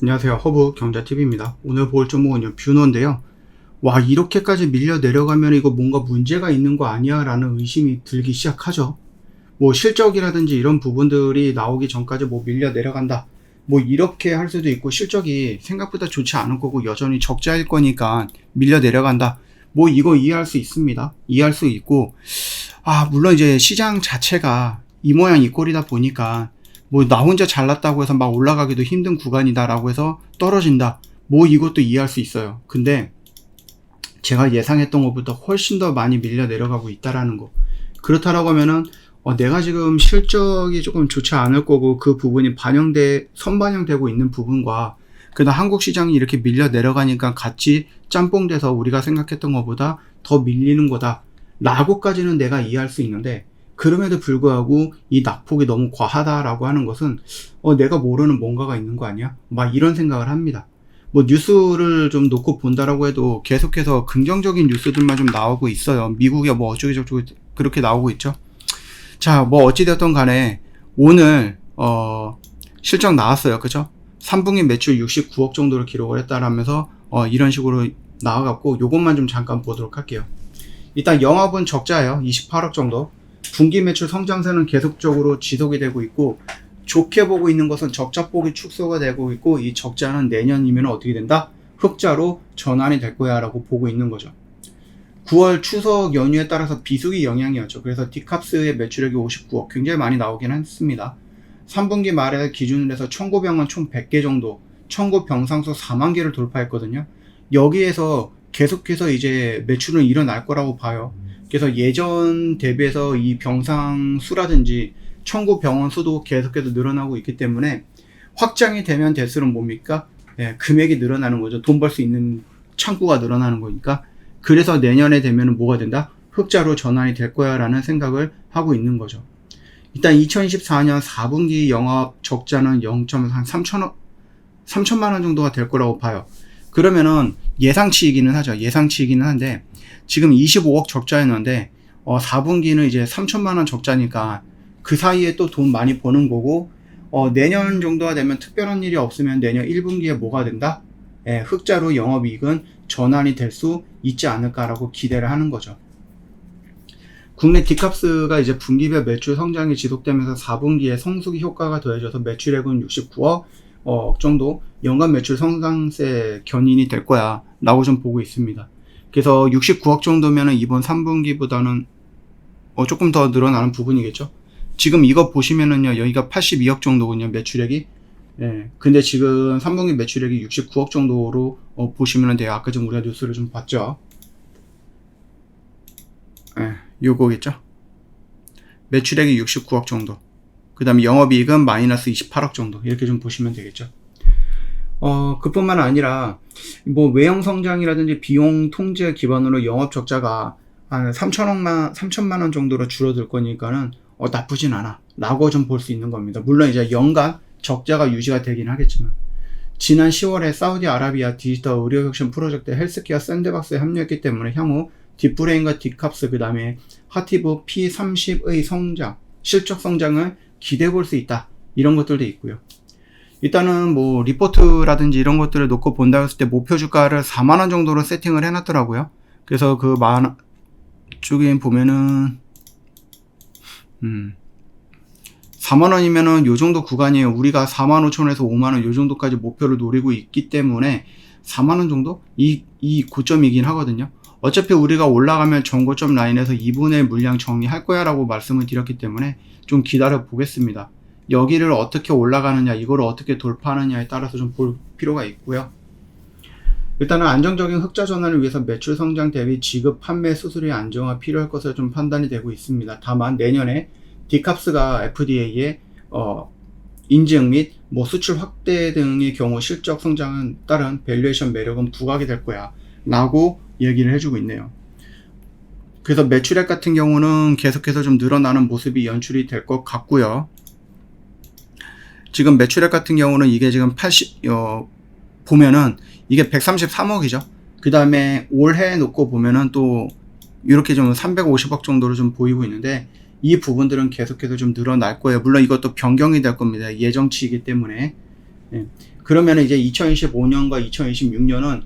안녕하세요. 허브 경제TV입니다. 오늘 볼 종목은요, 뷰노인데요. 와, 이렇게까지 밀려 내려가면 이거 뭔가 문제가 있는 거 아니야? 라는 의심이 들기 시작하죠. 뭐 실적이라든지 이런 부분들이 나오기 전까지 뭐 밀려 내려간다. 뭐 이렇게 할 수도 있고, 실적이 생각보다 좋지 않을 거고 여전히 적자일 거니까 밀려 내려간다. 뭐 이거 이해할 수 있습니다. 이해할 수 있고, 물론 이제 시장 자체가 이 모양 이 꼴이다 보니까 뭐 나 혼자 잘났다고 해서 막 올라가기도 힘든 구간이다라고 해서 떨어진다. 뭐 이것도 이해할 수 있어요. 근데 제가 예상했던 것보다 훨씬 더 많이 밀려 내려가고 있다라는 거. 그렇다라고 하면은 내가 지금 실적이 조금 좋지 않을 거고 그 부분이 선반영되고 있는 부분과 그다음 한국 시장이 이렇게 밀려 내려가니까 같이 짬뽕돼서 우리가 생각했던 것보다 더 밀리는 거다 라고까지는 내가 이해할 수 있는데, 그럼에도 불구하고 이 낙폭이 너무 과하다라고 하는 것은 내가 모르는 뭔가가 있는 거 아니야? 막 이런 생각을 합니다. 뭐 뉴스를 좀 놓고 본다라고 해도 계속해서 긍정적인 뉴스들만 좀 나오고 있어요. 미국에 뭐 어쩌고저쩌고 그렇게 나오고 있죠. 자, 뭐 어찌됐든 간에 오늘 실적 나왔어요. 그죠? 3분기 매출 69억 정도로 기록을 했다라면서 이런 식으로 나와갖고 요것만 좀 잠깐 보도록 할게요. 일단 영업은 적자예요. 28억 정도. 분기 매출 성장세는 계속적으로 지속이 되고 있고, 좋게 보고 있는 것은 적자폭이 축소가 되고 있고, 이 적자는 내년이면 어떻게 된다? 흑자로 전환이 될 거야 라고 보고 있는 거죠. 9월 추석 연휴에 따라서 비수기 영향이었죠. 그래서 디캅스의 매출액이 59억, 굉장히 많이 나오긴 했습니다. 3분기 말에 기준으로 해서 청구병원 총 100개 정도, 청구 병상수 4만 개를 돌파했거든요. 여기에서 계속해서 이제 매출은 일어날 거라고 봐요. 그래서 예전 대비해서 이 병상 수라든지 청구 병원 수도 계속해서 늘어나고 있기 때문에 확장이 되면 될수록 뭡니까? 금액이 늘어나는 거죠. 돈 벌 수 있는 창구가 늘어나는 거니까. 그래서 내년에 되면 뭐가 된다? 흑자로 전환이 될 거야 라는 생각을 하고 있는 거죠. 일단 2024년 4분기 영업 적자는 3천만 원 정도가 될 거라고 봐요. 그러면은 예상치이기는 하죠. 예상치이기는 한데, 지금 25억 적자였는데 4분기는 이제 3천만 원 적자니까 그 사이에 또 돈 많이 버는 거고, 내년 정도가 되면 특별한 일이 없으면 내년 1분기에 뭐가 된다? 흑자로 영업이익은 전환이 될 수 있지 않을까라고 기대를 하는 거죠. 국내 디캅스가 이제 분기별 매출 성장이 지속되면서 4분기에 성수기 효과가 더해져서 매출액은 69억 정도 연간 매출 성장세 견인이 될 거야 라고 좀 보고 있습니다. 그래서 69억 정도면은 이번 3분기보다는 조금 더 늘어나는 부분이겠죠. 지금 이거 보시면은요, 여기가 82억 정도군요, 매출액이. 근데 지금 3분기 매출액이 69억 정도로 보시면 돼요. 아까 좀 우리가 뉴스를 좀 봤죠. 요거겠죠. 매출액이 69억 정도. 그 다음에 영업이익은 마이너스 28억 정도. 이렇게 좀 보시면 되겠죠. 그뿐만 아니라 뭐 외형 성장이라든지 비용 통제 기반으로 영업 적자가 한 3천만 원 정도로 줄어들 거니까는 나쁘진 않아 라고 좀 볼 수 있는 겁니다. 물론 이제 연간 적자가 유지가 되긴 하겠지만, 지난 10월에 사우디아라비아 디지털 의료혁신 프로젝트 헬스케어 샌드박스에 합류했기 때문에 향후 딥브레인과 디캅스 그 다음에 하티브 P30의 성장, 실적 성장을 기대해 볼 수 있다, 이런 것들도 있고요. 일단은 뭐 리포트라든지 이런 것들을 놓고 본다 했을 때 목표 주가를 4만원 정도로 세팅을 해놨더라고요. 그래서 그 쪽에 보면은 4만원이면은 요 정도 구간이에요. 우리가 45,000원에서 5만원 요 정도까지 목표를 노리고 있기 때문에 4만원 정도? 이 고점이긴 하거든요. 어차피 우리가 올라가면 전고점 라인에서 2분의 1 물량 정리할 거야 라고 말씀을 드렸기 때문에 좀 기다려 보겠습니다. 여기를 어떻게 올라가느냐, 이거를 어떻게 돌파하느냐에 따라서 좀 볼 필요가 있고요. 일단은 안정적인 흑자 전환을 위해서 매출 성장 대비 지급 판매 수수료의 안정화 필요할 것으로 좀 판단이 되고 있습니다. 다만 내년에 디캅스가 FDA의 인증 및 뭐 수출 확대 등의 경우 실적 성장은 따른 밸류에이션 매력은 부각이 될 거야 라고 얘기를 해주고 있네요. 그래서 매출액 같은 경우는 계속해서 좀 늘어나는 모습이 연출이 될 것 같고요. 지금 매출액 같은 경우는 이게 지금 보면은 이게 133억이죠. 그 다음에 올해 놓고 보면은 또 이렇게 좀 350억 정도로 좀 보이고 있는데, 이 부분들은 계속해서 좀 늘어날 거예요. 물론 이것도 변경이 될 겁니다. 예정치이기 때문에. 그러면 이제 2025년과 2026년은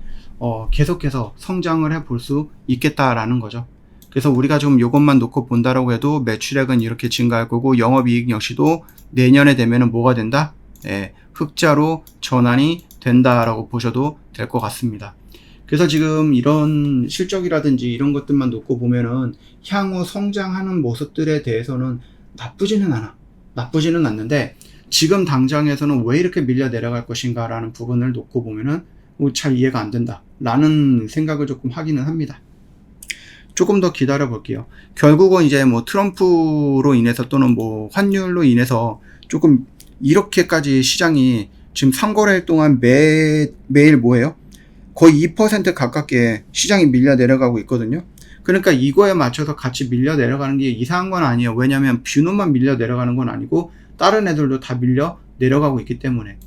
계속해서 성장을 해볼 수 있겠다라는 거죠. 그래서 우리가 좀 이것만 놓고 본다라고 해도 매출액은 이렇게 증가할 거고 영업이익 역시도 내년에 되면은 뭐가 된다? 흑자로 전환이 된다라고 보셔도 될 것 같습니다. 그래서 지금 이런 실적이라든지 이런 것들만 놓고 보면은 향후 성장하는 모습들에 대해서는 나쁘지는 않는데 지금 당장에서는 왜 이렇게 밀려 내려갈 것인가 라는 부분을 놓고 보면은 잘 이해가 안 된다 라는 생각을 조금 하기는 합니다. 조금 더 기다려 볼게요. 결국은 이제 뭐 트럼프로 인해서 또는 뭐 환율로 인해서 조금 이렇게까지 시장이 지금 3거래일 동안 매일 뭐예요? 거의 2% 가깝게 시장이 밀려 내려가고 있거든요. 그러니까 이거에 맞춰서 같이 밀려 내려가는 게 이상한 건 아니에요. 왜냐면 뷰노만 밀려 내려가는 건 아니고 다른 애들도 다 밀려 내려가고 있기 때문에.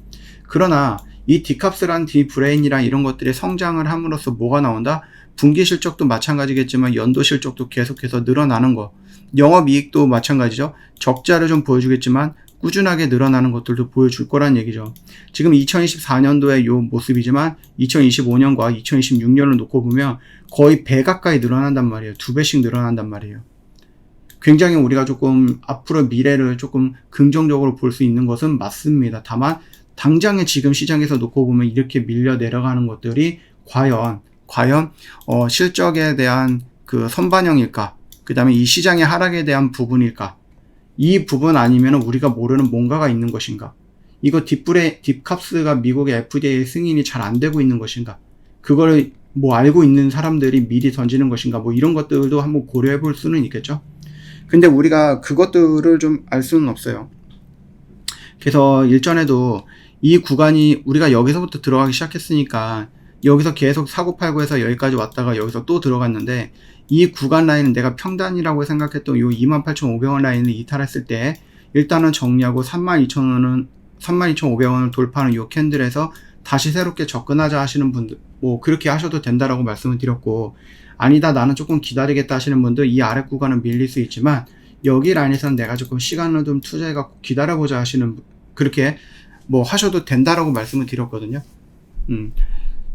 그러나 이 디캅스랑 디브레인이랑 이런 것들이 성장을 함으로써 뭐가 나온다? 분기 실적도 마찬가지겠지만 연도 실적도 계속해서 늘어나는 거. 영업이익도 마찬가지죠. 적자를 좀 보여주겠지만 꾸준하게 늘어나는 것들도 보여줄 거란 얘기죠. 지금 2024년도의 요 모습이지만 2025년과 2026년을 놓고 보면 거의 배 가까이 늘어난단 말이에요. 2배씩 늘어난단 말이에요. 굉장히 우리가 조금 앞으로 미래를 조금 긍정적으로 볼 수 있는 것은 맞습니다. 다만 당장에 지금 시장에서 놓고 보면 이렇게 밀려 내려가는 것들이 과연 실적에 대한 그 선반영일까? 그 다음에 이 시장의 하락에 대한 부분일까? 이 부분 아니면 우리가 모르는 뭔가가 있는 것인가? 이거 딥캅스가 미국의 FDA 승인이 잘 안 되고 있는 것인가? 그걸 뭐 알고 있는 사람들이 미리 던지는 것인가? 뭐 이런 것들도 한번 고려해 볼 수는 있겠죠? 근데 우리가 그것들을 좀 알 수는 없어요. 그래서 일전에도 이 구간이 우리가 여기서부터 들어가기 시작했으니까 여기서 계속 사고팔고해서 여기까지 왔다가 여기서 또 들어갔는데 이 구간 라인은 내가 평단이라고 생각했던 요 28,500원 라인을 이탈했을 때 일단은 정리하고 32,500원을 돌파하는 요 캔들에서 다시 새롭게 접근하자 하시는 분들 뭐 그렇게 하셔도 된다라고 말씀을 드렸고 아니다 나는 조금 기다리겠다 하시는 분들 이 아래 구간은 밀릴 수 있지만 여기 라인에서는 내가 조금 시간을 좀 투자해 갖고 기다려보자 하시는 그렇게 뭐 하셔도 된다라고 말씀을 드렸거든요.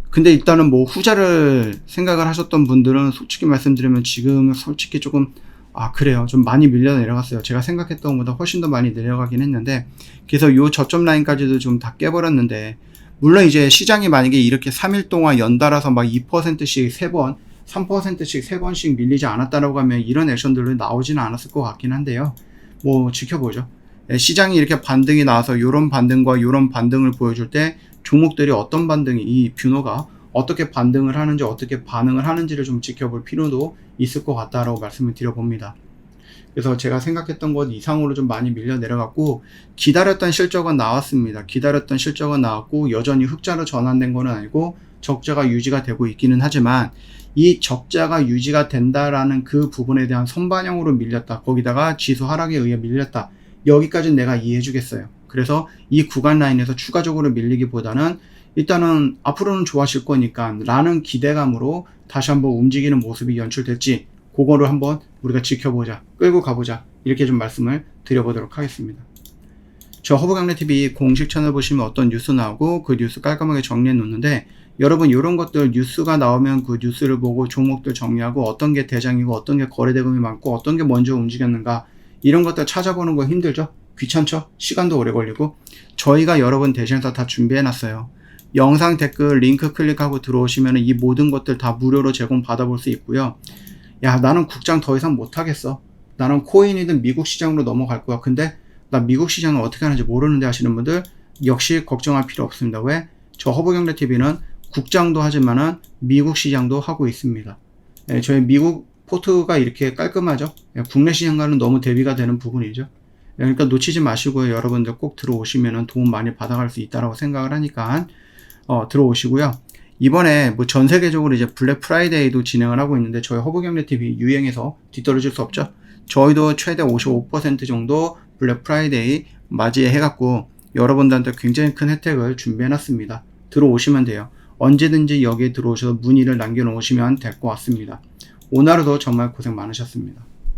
근데 일단은 뭐 후자를 생각을 하셨던 분들은 솔직히 말씀드리면 지금 솔직히 조금 그래요. 좀 많이 밀려 내려갔어요. 제가 생각했던 것보다 훨씬 더 많이 내려가긴 했는데 그래서 요 저점 라인까지도 좀 다 깨버렸는데 물론 이제 시장이 만약에 이렇게 3일 동안 연달아서 막 2%씩 3번 3%씩 3번씩 밀리지 않았다라고 하면 이런 액션들은 나오지는 않았을 것 같긴 한데요. 뭐 지켜보죠. 시장이 이렇게 반등이 나와서 요런 반등과 요런 반등을 보여줄 때 종목들이 어떤 반등이 이 뷰노가 어떻게 반등을 하는지 어떻게 반응을 하는지를 좀 지켜볼 필요도 있을 것 같다라고 말씀을 드려봅니다. 그래서 제가 생각했던 것 이상으로 좀 많이 밀려 내려갔고 기다렸던 실적은 나왔습니다. 기다렸던 실적은 나왔고 여전히 흑자로 전환된 건 아니고 적자가 유지가 되고 있기는 하지만 이 적자가 유지가 된다라는 그 부분에 대한 선반영으로 밀렸다. 거기다가 지수 하락에 의해 밀렸다. 여기까지는 내가 이해해 주겠어요. 그래서 이 구간 라인에서 추가적으로 밀리기보다는 일단은 앞으로는 좋아질 거니까 라는 기대감으로 다시 한번 움직이는 모습이 연출될지 그거를 한번 우리가 지켜보자, 끌고 가보자 이렇게 좀 말씀을 드려보도록 하겠습니다. 저 허브강래TV 공식 채널 보시면 어떤 뉴스 나오고 그 뉴스 깔끔하게 정리해 놓는데 여러분 이런 것들 뉴스가 나오면 그 뉴스를 보고 종목들 정리하고 어떤 게 대장이고 어떤 게 거래대금이 많고 어떤 게 먼저 움직였는가 이런 것들 찾아보는 거 힘들죠? 귀찮죠? 시간도 오래 걸리고 저희가 여러분 대신해서 다 준비해 놨어요. 영상 댓글 링크 클릭하고 들어오시면 이 모든 것들 다 무료로 제공 받아볼 수 있고요. 야 나는 국장 더 이상 못하겠어. 나는 코인이든 미국 시장으로 넘어갈 거야. 근데 나 미국 시장을 어떻게 하는지 모르는데 하시는 분들 역시 걱정할 필요 없습니다. 왜? 저 허브경제TV는 국장도 하지만은 미국 시장도 하고 있습니다. 저희 미국 포트가 이렇게 깔끔하죠. 국내 시장과는 너무 대비가 되는 부분이죠. 그러니까 놓치지 마시고요. 여러분들 꼭 들어오시면 도움 많이 받아갈 수 있다고 생각을 하니까 들어오시고요. 이번에 뭐 전 세계적으로 이제 블랙 프라이데이도 진행을 하고 있는데 저희 허브경제TV 유행해서 뒤떨어질 수 없죠. 저희도 최대 55% 정도 블랙 프라이데이 맞이해갖고 여러분들한테 굉장히 큰 혜택을 준비해놨습니다. 들어오시면 돼요. 언제든지 여기에 들어오셔서 문의를 남겨놓으시면 될 것 같습니다. 오늘 하루도 정말 고생 많으셨습니다.